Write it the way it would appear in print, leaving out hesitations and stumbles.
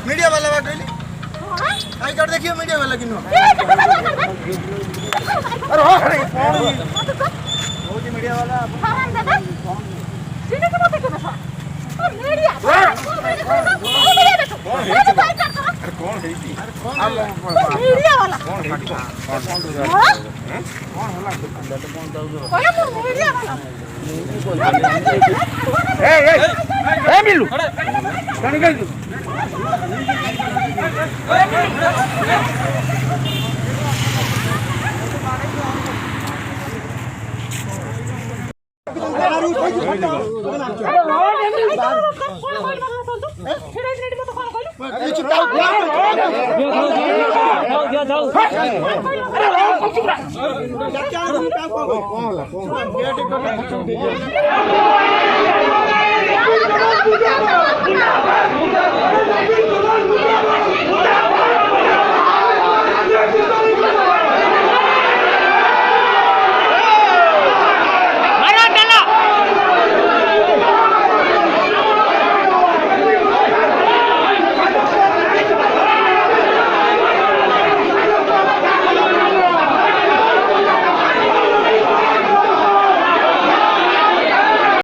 media वाला आई कर देखिए मीडिया वाला किनो अरे मीडिया वाला सीने के मत करो और मीडिया कौन है जी मीडिया वाला कौन होला मीडिया वाला ए मिलू कौन गई